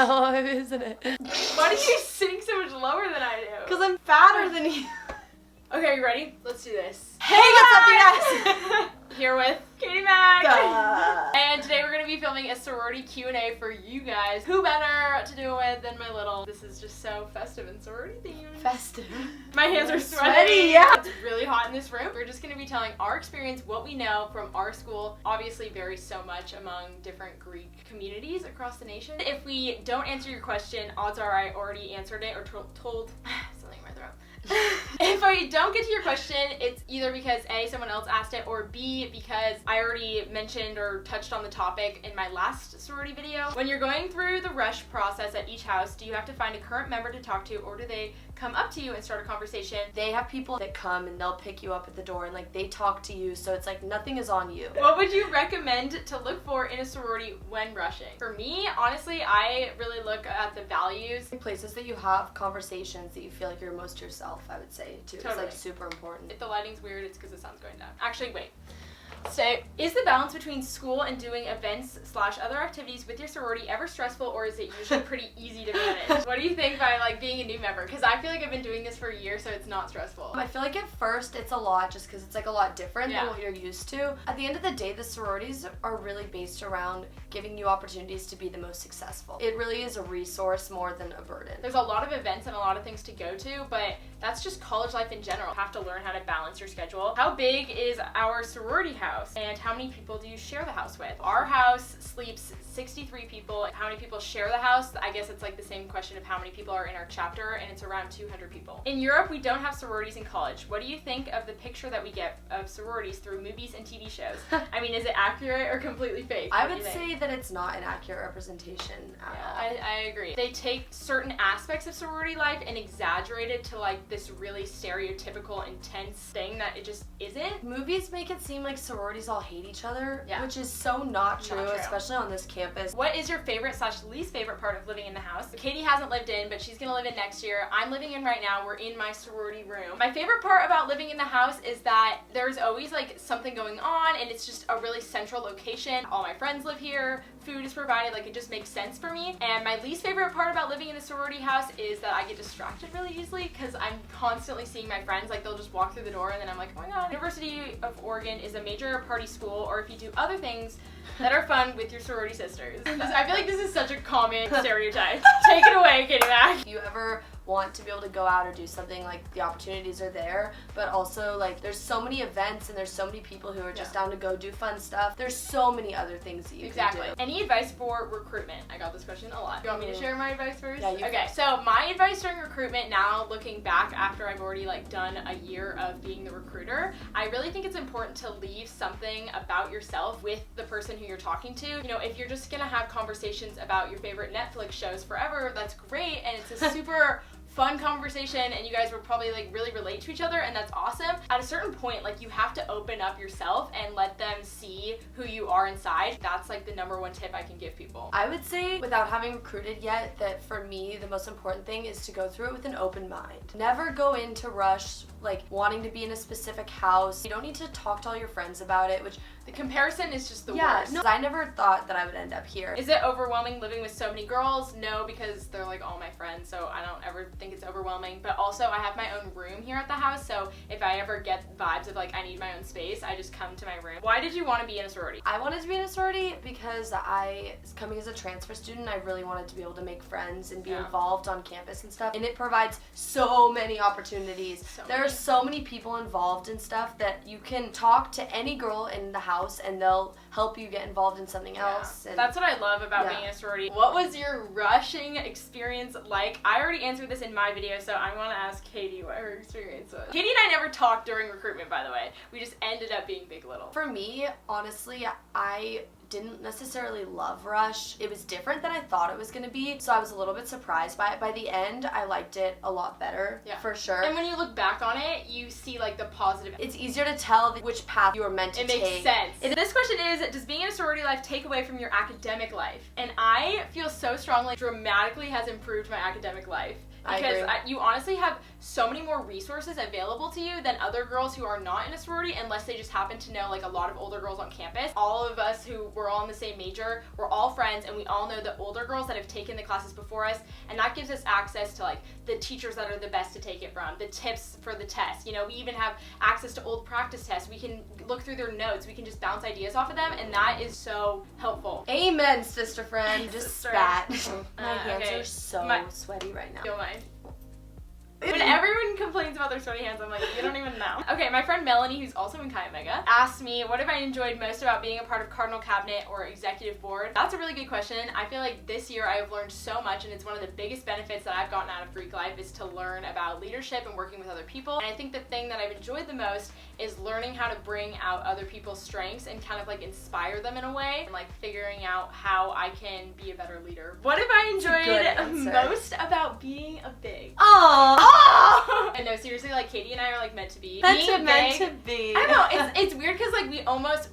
No, isn't it? Why do you sing so much lower than I do? Because I'm fatter than you. Okay, are you ready? Let's do this. Hey, what's up, you guys? Here with Katie Mac. Duh. And today we're going to be filming a sorority Q&A for you guys. Who better to do it with than my little... This is just so festive and sorority themed. Festive. My hands are sweaty. Yeah. It's really hot in this room. We're just going to be telling our experience, what we know from our school. Obviously varies so much among different Greek communities across the nation. If we don't answer your question, odds are I already answered it or told something in my throat. If I don't get to your question, it's either because A, someone else asked it, or B, because I already mentioned or touched on the topic in my last sorority video. When you're going through the rush process at each house, do you have to find a current member to talk to, or do they come up to you and start a conversation? They have people that come and they'll pick you up at the door and like they talk to you, so it's like nothing is on you. What would you recommend to look for in a sorority when rushing? For me, honestly, I really look at the values. Places that you have conversations that you feel like you're most yourself, I would say, too. Totally. It's like super important. If the lighting's weird, it's because the sun's going down. Actually, wait. So, is the balance between school and doing events/other activities with your sorority ever stressful, or is it usually pretty easy to manage? What do you think by like being a new member? Because I feel like I've been doing this for a year, so it's not stressful. I feel like at first it's a lot just because it's like a lot different Yeah. than what you're used to. At the end of the day, the sororities are really based around giving you opportunities to be the most successful. It really is a resource more than a burden. There's a lot of events and a lot of things to go to, but that's just college life in general. You have to learn how to balance your schedule. How big is our sorority house, and how many people do you share the house with? Our house sleeps 63 people. How many people share the house? I guess it's like the same question of how many people are in our chapter, and it's around 200 people. In Europe, we don't have sororities in college. What do you think of the picture that we get of sororities through movies and TV shows? I mean, is it accurate or completely fake? I What do would you think? say that it's not an accurate representation at all. I agree. They take certain aspects of sorority life and exaggerate it to like this really stereotypical, intense thing that it just isn't. Movies make it seem like sororities all hate each other, Yeah. which is so not true, Not true. especially on this campus. What is your favorite/least favorite part of living in the house? Katie hasn't lived in, but she's gonna live in next year. I'm living in right now. We're in my sorority room. My favorite part about living in the house is that there's always like something going on, and it's just a really central location. All my friends live here. Food is provided. Like, it just makes sense for me. And my least favorite part about living in a sorority house is that I get distracted really easily because I'm constantly seeing my friends. Like, they'll just walk through the door and then I'm like, oh my god. University of Oregon is a major party school, or if you do other things that are fun with your sorority sisters. I feel like this is such a common stereotype. Take it away, Katie Mac. If you ever want to be able to go out or do something, like the opportunities are there, but also like there's so many events and there's so many people who are just down to go do fun stuff. There's so many other things that you can do. Any advice for recruitment? I got this question a lot. You want me to share my advice first? Yeah, you Okay, so my advice during recruitment now, looking back after I've already like done a year of being the recruiter, I really think it's important to leave something about yourself with the person who you're talking to. You know, if you're just gonna have conversations about your favorite Netflix shows forever, that's great, and it's a super fun conversation, and you guys will probably like really relate to each other, and that's awesome. At a certain point, like, you have to open up yourself and let them see who you are inside. That's like the #1 tip I can give people. I would say, without having recruited yet, that for me the most important thing is to go through it with an open mind. Never go into rush like wanting to be in a specific house. You don't need to talk to all your friends about it, which The comparison is just the yeah, worst. no, I never thought that I would end up here. Is it overwhelming living with so many girls? No, because they're like all my friends, so I don't ever think it's overwhelming. But also, I have my own room here at the house, so if I ever get vibes of like I need my own space, I just come to my room. Why did you want to be in a sorority? I wanted to be in a sorority because coming as a transfer student, I really wanted to be able to make friends and be involved on campus and stuff. And it provides so many opportunities. There are so many people involved in stuff that you can talk to any girl in the house and they'll help you get involved in something else. And that's what I love about being in a sorority. What was your rushing experience like? I already answered this in my video, so I want to ask Katie what her experience was. Katie and I never talked during recruitment, by the way. We just ended up being big little. For me, honestly, I didn't necessarily love rush. It was different than I thought it was going to be, so I was a little bit surprised by it. By the end, I liked it a lot better, for sure. And when you look back on it, you see like the positive. It's easier to tell which path you were meant to take. It makes sense. And this question is, does being in a sorority life take away from your academic life? And I feel so strongly dramatically has improved my academic life. Because you honestly have so many more resources available to you than other girls who are not in a sorority, unless they just happen to know like a lot of older girls on campus. All of us who were all in the same major, we're all friends, and we all know the older girls that have taken the classes before us, and that gives us access to like the teachers that are the best to take it from, the tips for the test. You know, we even have access to old practice tests. We can look through their notes. We can just bounce ideas off of them, and that is so helpful. Amen, sister friend. You just spat. My hands are so sweaty right now. Feel mine. When everyone complains about their sweaty hands, I'm like, you don't even know. Okay, my friend Melanie, who's also in Chi Omega, asked me, what have I enjoyed most about being a part of Cardinal Cabinet or Executive Board? That's a really good question. I feel like this year I've learned so much, and it's one of the biggest benefits that I've gotten out of Greek life is to learn about leadership and working with other people. And I think the thing that I've enjoyed the most is learning how to bring out other people's strengths and kind of like inspire them in a way, and like figuring out how I can be a better leader. What have I enjoyed most about being a big? Aww. I know, seriously, like Katie and I are like meant to be. Meant to be. I don't know, it's weird because like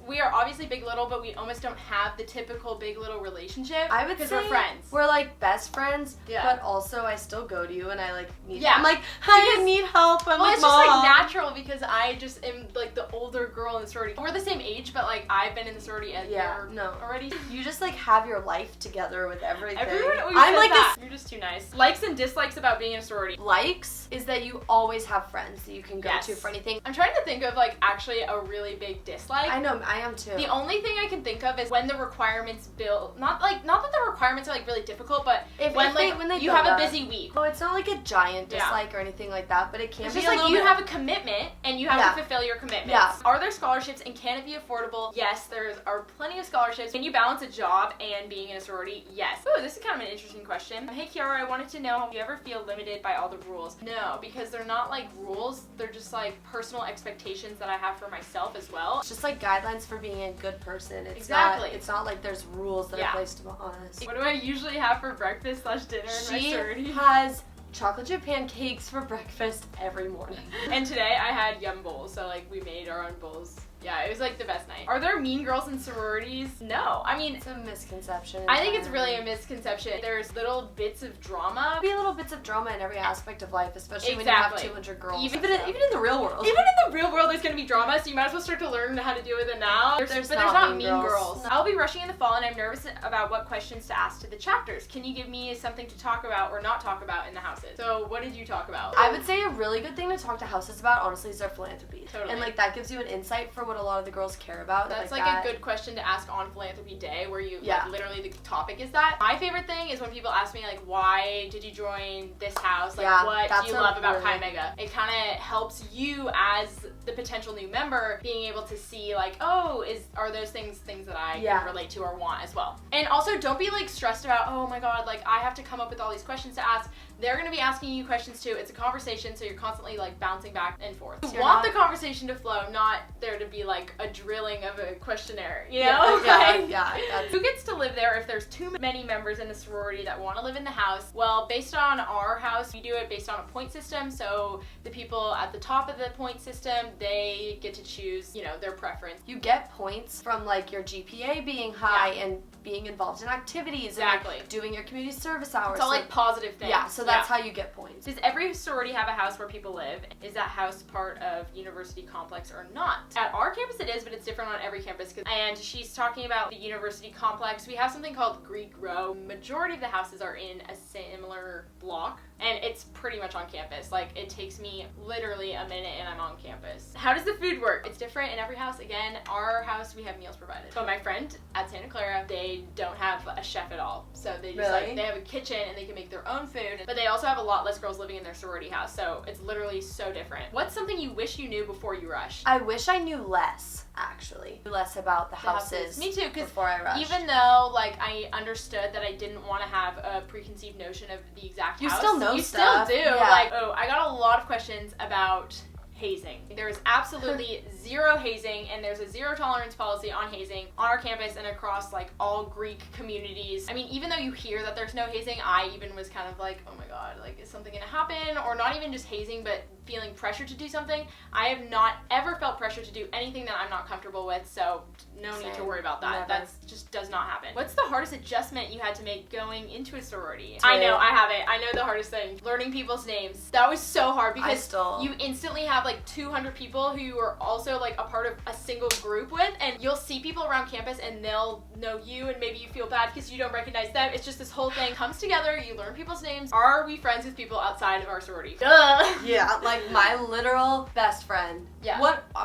we are obviously big little, but we almost don't have the typical big little relationship. I would say we're friends. We're like best friends, yeah. But also I still go to you and I like need. Yeah. I'm like, hi, I need help. I'm well, like, it's Mom. just like natural because I just am like the older girl in the sorority. We're the same age, but like I've been in the sorority a year already. You just like have your life together with everything. Everyone always I'm says like that. You're just too nice. Likes and dislikes about being in a sorority. Likes is that you always have friends that you can go to for anything. I'm trying to think of like actually a really big dislike. I know, I am too. The only thing I can think of is when the requirements build, not that the requirements are like really difficult, but when you have a busy week. Oh, it's not like a giant dislike or anything like that, but it can it's be just a like you have a commitment and you have to fulfill your commitments. Yeah. Are there scholarships and can it be affordable? Yes, there are plenty of scholarships. Can you balance a job and being in a sorority? Yes. Ooh, this is kind of an interesting question. Hey Kiara, I wanted to know, do you ever feel limited by all the rules? No, because they're not like rules, they're just like personal expectations that I have for myself as well. It's just like guidelines for being a good person. It's not like there's rules that are placed on us. What do I usually have for breakfast / dinner in my sorority? She has chocolate chip pancakes for breakfast every morning. And today I had yum bowls, so like we made our own bowls. Yeah, it was like the best night. Are there mean girls in sororities? No. I mean, it's a misconception. I think it's really a misconception. There's little bits of drama. There'll be little bits of drama in every aspect of life, especially when you have 200 girls. Even in the real world. Even in the real world, there's gonna be drama, so you might as well start to learn how to deal with it now. But there's not mean girls. No. I'll be rushing in the fall, and I'm nervous about what questions to ask to the chapters. Can you give me something to talk about or not talk about in the houses? So what did you talk about? I would say a really good thing to talk to houses about, honestly, is their philanthropy. Totally. And like that gives you an insight for what a lot of the girls care about. That's like a good question to ask on Philanthropy Day, where you like literally the topic is that. My favorite thing is when people ask me like, why did you join this house? Like, what do you love about Chi Omega? It kind of helps you as the potential new member being able to see like, oh, are those things that I can relate to or want as well. And also don't be like stressed about, oh my god, like I have to come up with all these questions to ask. They're going to be asking you questions too. It's a conversation, so you're constantly like bouncing back and forth. You want the conversation to flow, not there to be like a drilling of a questionnaire, you know? Who gets to live there if there's too many members in the sorority that want to live in the house? Well, based on our house, we do it based on a point system, so the people at the top of the point system, they get to choose, you know, their preference. You get points from like your GPA being high and being involved in activities and like, doing your community service hours. It's all like positive things. Yeah, so that's how you get points. Does every sorority have a house where people live? Is that house part of university complex or not? At our campus it is, but it's different on every campus. And she's talking about the university complex. We have something called Greek Row. Majority of the houses are in a similar block, and it's pretty much on campus. Like, it takes me literally a minute and I'm on campus. How does the food work? It's different in every house. Again, our house, we have meals provided. But my friend at Santa Clara, they don't have a chef at all. So they just they have a kitchen and they can make their own food. But they also have a lot less girls living in their sorority house. So it's literally so different. What's something you wish you knew before you rushed? I wish I knew less, actually. Less about the houses. Me too, because before I rushed. Even though like I understood that I didn't want to have a preconceived notion of the exact house. You still know you stuff. You still do. Like, I got a lot of questions about hazing. There's absolutely zero hazing, and there's a zero tolerance policy on hazing on our campus and across like all Greek communities. I mean, even though you hear that there's no hazing, I even was kind of like, oh my god, like is something gonna happen? Or not even just hazing, but feeling pressure to do something. I have not ever felt pressure to do anything that I'm not comfortable with, so no need to worry about that. That just does not happen. What's the hardest adjustment you had to make going into a sorority? I know, I have it. I know the hardest thing. Learning people's names. That was so hard because you instantly have like 200 people who you are also like a part of a single group with, and you'll see people around campus and they'll know you and maybe you feel bad because you don't recognize them. It's just this whole thing comes together, you learn people's names. Are we friends with people outside of our sorority? Duh! Yeah, like my literal best friend. Yeah.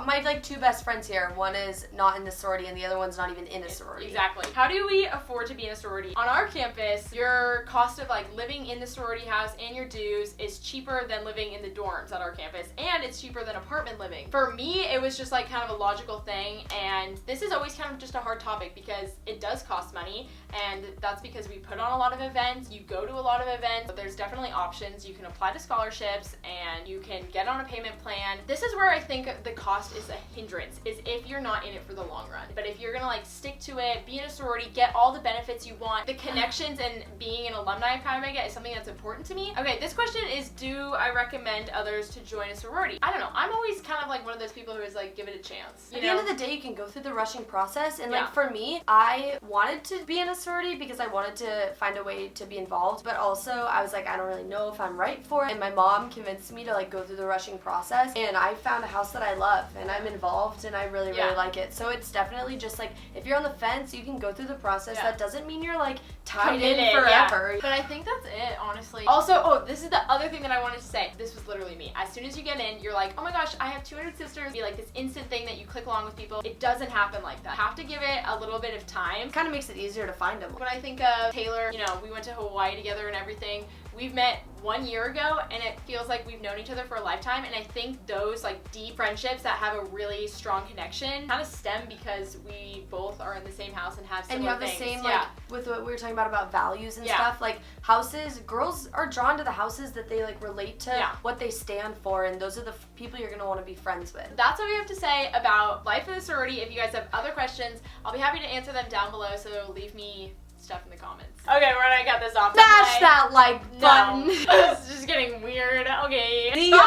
My like 2 best friends here. One is not in the sorority and the other one's not even in a sorority. Exactly. How do we afford to be in a sorority? On our campus, your cost of like living in the sorority house and your dues is cheaper than living in the dorms at our campus, and it's cheaper than apartment living. For me, it was just like kind of a logical thing, and this is always kind of just a hard topic because it does cost money, and that's because we put on a lot of events, you go to a lot of events, but there's definitely options. You can apply to scholarships and you can get on a payment plan. This is where I think the cost is a hindrance, is if you're not in it for the long run. But if you're gonna like stick to it, be in a sorority, get all the benefits you want, the connections and being an alumni of Pi Omega is something that's important to me. Okay, this question is, do I recommend others to join a sorority? I don't know. I'm always kind of like one of those people who is like, give it a chance. At the end of the day, you can go through the rushing process, and like for me, I wanted to be in a sorority because I wanted to find a way to be involved, but also I was like, I don't really know if I'm right for it, and my mom convinced me to like go through the rushing process, and I found a house that I love, and I'm involved, and I really like it. So it's definitely just like, if you're on the fence, you can go through the process. That doesn't mean you're like tied in forever. But I think that's it, honestly. Also, this is the other thing that I wanted to say. This was literally me. As soon as you get in, you're like, oh my gosh, I have 200 sisters. Be like this instant thing that you click along with people. It doesn't happen like that. You have to give it a little bit of time. Kind of makes it easier to find them. When I think of Taylor, you know, we went to Hawaii together and everything. We've met 1 year ago, and it feels like we've known each other for a lifetime, and I think those like deep friendships that have a really strong connection kind of stem because we both are in the same house and have similar things. And you have the same, like, with what we were talking about values and stuff, like houses, girls are drawn to the houses that they like relate to what they stand for, and those are the people you're gonna want to be friends with. That's what we have to say about life in the sorority. If you guys have other questions, I'll be happy to answer them down below, so leave me stuff in the comments. Okay, we're gonna cut this off. Smash that like button. It's just getting weird. Okay. See ya.